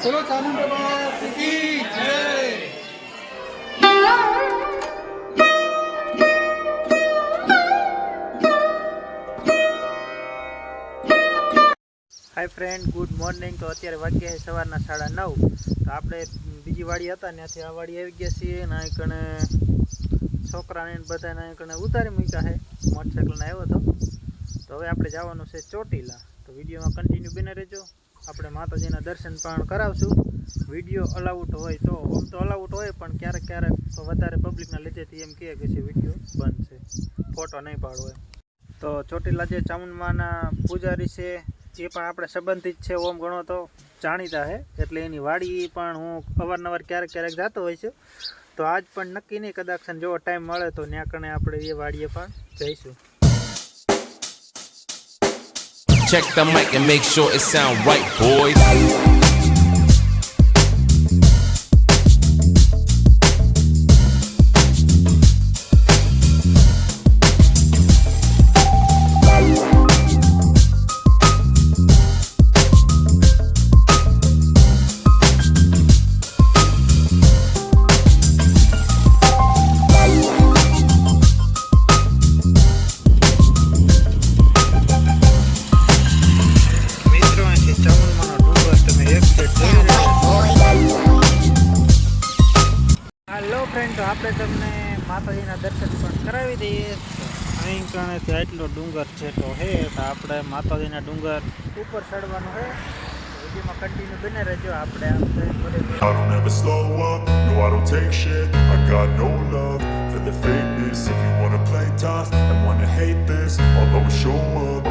બોલો ચામુંડા બાપ કી જય। Hi friend, good morning. તો અત્યારે વાગ્યા છે સવારના 9:30। તો આપણે બીજી વાડી હતા ત્યાંથી આ વાડી આવી ગયા છીએ અને અહીં કણે છોકરાને બધાને અહીં કણે ઉતારી મૂક્યા છે, મોટરસાઇકલને આવ્યો હતો। તો હવે આપણે જવાનું છે ચોટીલા। તો વિડીયોમાં કન્ટિન્યુ બને રહેજો। આપણે માતાજીના દર્શન પણ કરાવશું। વિડીયો અલાઉટ હોય તો, આમ તો અલાઉટ હોય પણ ક્યારેક ક્યારેક વધારે પબ્લિકના લીધેથી એમ કહે કે છે વિડીયો બંધ છે, ફોટો નહીં પાડવો એમ। તો ચોટીલા જે ચામુંડમાના પૂજારી છે એ પણ આપણે સંબંધિત છે, ઓમ ઘણો તો જાણીતા છે, એટલે એની વાડી પણ હું અવારનવાર ક્યારેક ક્યારેક જતો હોય છે। તો આજ પણ નક્કી નહીં, કદાચ જેવો ટાઈમ મળે તો ત્યાં કણે આપણે એ વાડીએ પણ જઈશું। Check the mic and make sure it sound right, boys. Hello friend, તો આપણે તમને માતાજીના દર્શન પણ કરાવી દઈએ। અહીં કણેથી આટલો ડુંગર છે તો હે, તો આપણે માતાજીના ડુંગર ઉપર ચડવાનું છે। વિડીયોમાં કન્ટિન્યુ બને રહેજો। આપણે આમ I don't ever slow up, no I don't take shit. I got no love for the fakeness. If you wanna play tough and wanna hate this, I'll always show up.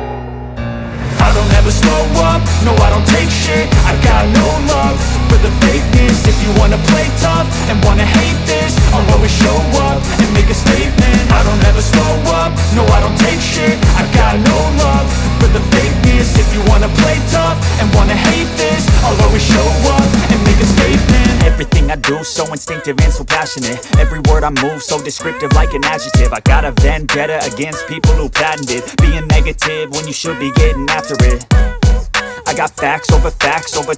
I don't ever slow up, no I don't take shit. I got no love for the fakeness. If you wanna play tough and wanna hate this, I'll always show up and make a statement. I don't ever slow up, no I don't take shit. I got no love for the fakeness. If you wanna play tough and wanna hate this, I'll always show up and make a statement. Everything I do so instinctive and so passionate. Every word I move so descriptive like an adjective. I got a vendetta against people who patented being negative when you should be getting after it. I got facts over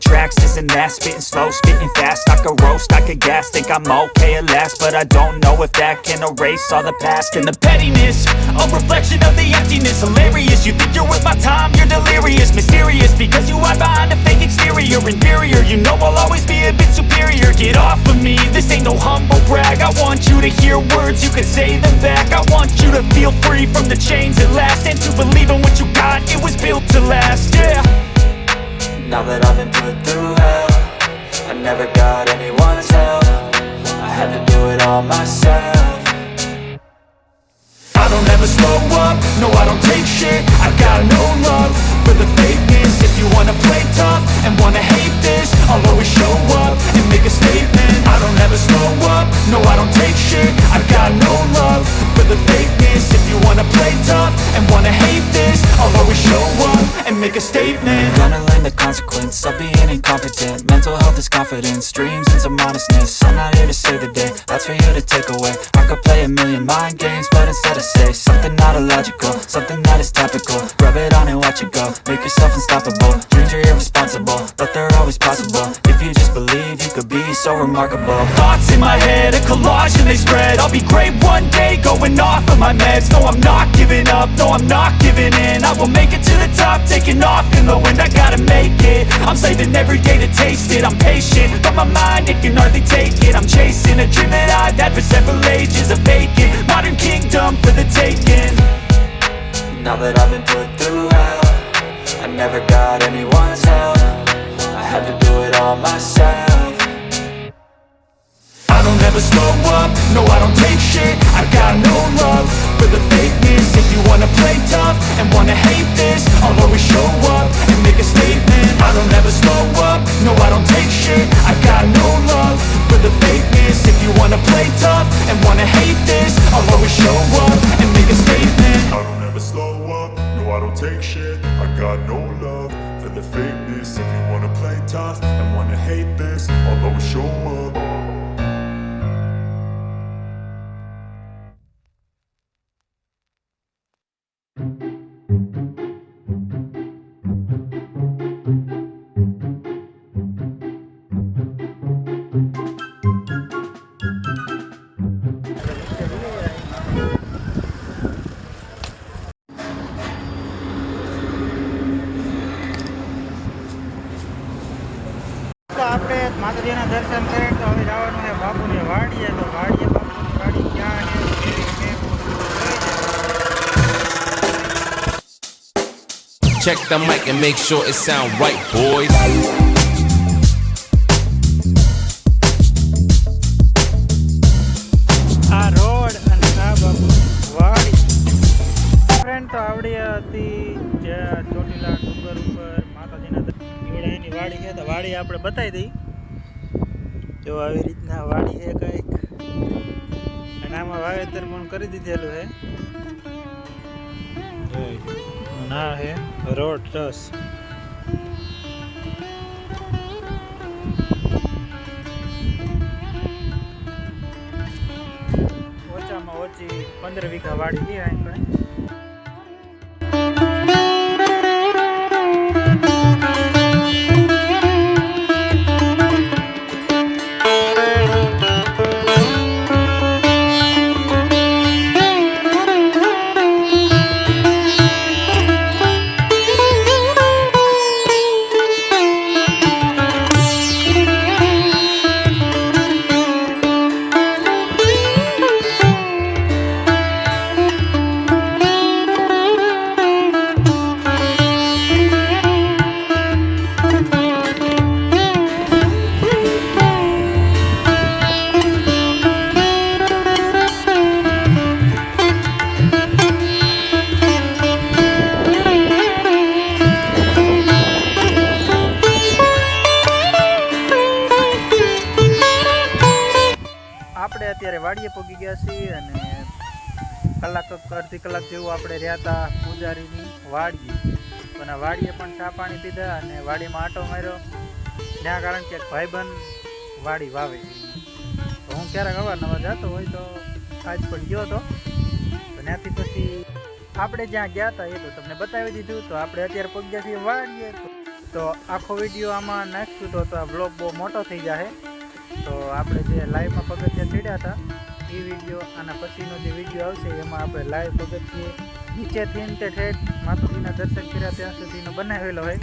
tracks, this and that. Spitting slow, spitting fast. I could roast, I could gas. Think I'm okay at last, but I don't know if that can erase all the past. And the pettiness, a reflection of the emptiness. Hilarious, you think you're worth my time, you're delirious. Mysterious, because you hide behind a fake exterior. Inferior, you know I'll always be a bit superior. Get off of me, this ain't no humble brag. I want you to hear words, you can say them back. I want you to feel free from the chains at last, and to believe in what you got, it was built to last, yeah. Now that I've been put through hell, I never got anyone's help. I had to do it all myself. I don't ever slow up, no I don't take shit. I got no love for the fakeness. If you wanna play tough and wanna hate this, I'll always show up and make a statement. I don't ever slow up, no I don't take shit. I got no love for the fakeness. If you wanna play tough and wanna hate this, I'll always show up and make a statement. Gonna learn the consequence of being incompetent. Mental health is confidence, dreams and some honestness. I'm not here to save the day, that's for you to take away. I could play a million mind games, but instead I say something not illogical, something that is topical. Rub it on and watch it go, make yourself unstoppable. Dreams are irresponsible, but they're always possible. If you just believe, you could be so remarkable. Thoughts in my head, a collage and they spread. I'll be great one day, going off of my meds. No, I'm not giving up, no, I'm not giving in. I will make it to the top, taking off in the wind. I gotta make it, I'm saving every day to taste it. I'm patient, but my mind, it can hardly take it. I'm chasing a dream that I've had for several ages. A vacant, modern kingdom for the taking. Now that I've been put through hell, I never got anyone's help. I had to do it all myself. I don't ever slow up, no I don't take shit. I got no love for the fakeness. If you wanna play tough and wanna hate this, I'll always show up and make a statement. I don't ever slow up, no I don't take shit. I got no love for the fakeness. If you wanna play tough and wanna hate this, I'll always show up and make a statement. I don't ever slow up, no I don't take shit. I got no love for the fakeness. If you wanna play tough and wanna hate this, I'll always show up. Check the mic and make sure it sound right, boys. આ road અને આ બાબુ વાડી friend તો આવડી હતી જે ચોટીલા ડુંગર ઉપર માતાજીના ઈવડે એની વાડી છે તો વાડી આપણે બતાવી દઈ જો આવી રીતના વાડી છે કંઈક અને આમાં વાવેતર પણ કરી દીધેલું છે ના હે રોડ રસ ઓછામાં ઓછી 15 વીઘા વાડી છે અહીં કણે આપણે અત્યારે વાડીએ પહોંચી ગયા છીએ અને અડધી કલાક જેવું આપણે રહ્યા હતા પૂજારીની વાડીએ અને વાડીએ પણ ચા પાણી પીધા અને વાડીમાં આંટો માર્યો ત્યાં કારણ કે ભાઈબંધ વાડી વાવે તો હું ક્યારેક અવારનવાર જતો હોય તો આજ પણ ગયો હતો ત્યાંથી પછી આપણે જ્યાં ગયા હતા એ તો તમને બતાવી દીધું તો આપણે અત્યારે પહોંચી ગયા છીએ વાડીએ તો આખો વિડીયો આમાં નાખશું તો આ બ્લોગ બહુ મોટો થઈ જાય તો આપણે જે લાઈવમાં પગથિયા ચડ્યા હતા એ વિડીયો આના પછીનો જે વિડીયો આવશે એમાં આપણે લાઈવ પગથિયે નીચેથી તે ઠેઠ માતાજીના દર્શન કર્યા ત્યાં સુધીનો બનાવેલો હોય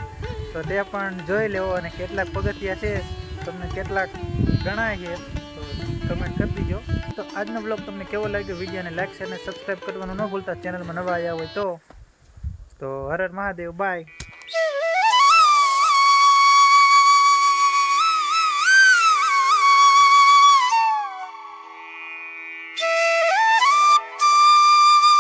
તો તે પણ જોઈ લેવો અને કેટલાક પગથિયા છે તમને કેટલાક ગણાય છે તો કમેન્ટ કરી દીજો તો આજનો બ્લોગ તમને કેવો લાગ્યો વિડીયોને લાઈક શેર અને સબસ્ક્રાઈબ કરવાનું ન ભૂલતા ચેનલમાં નવા આવ્યા હોય તો હર હર મહાદેવ બાય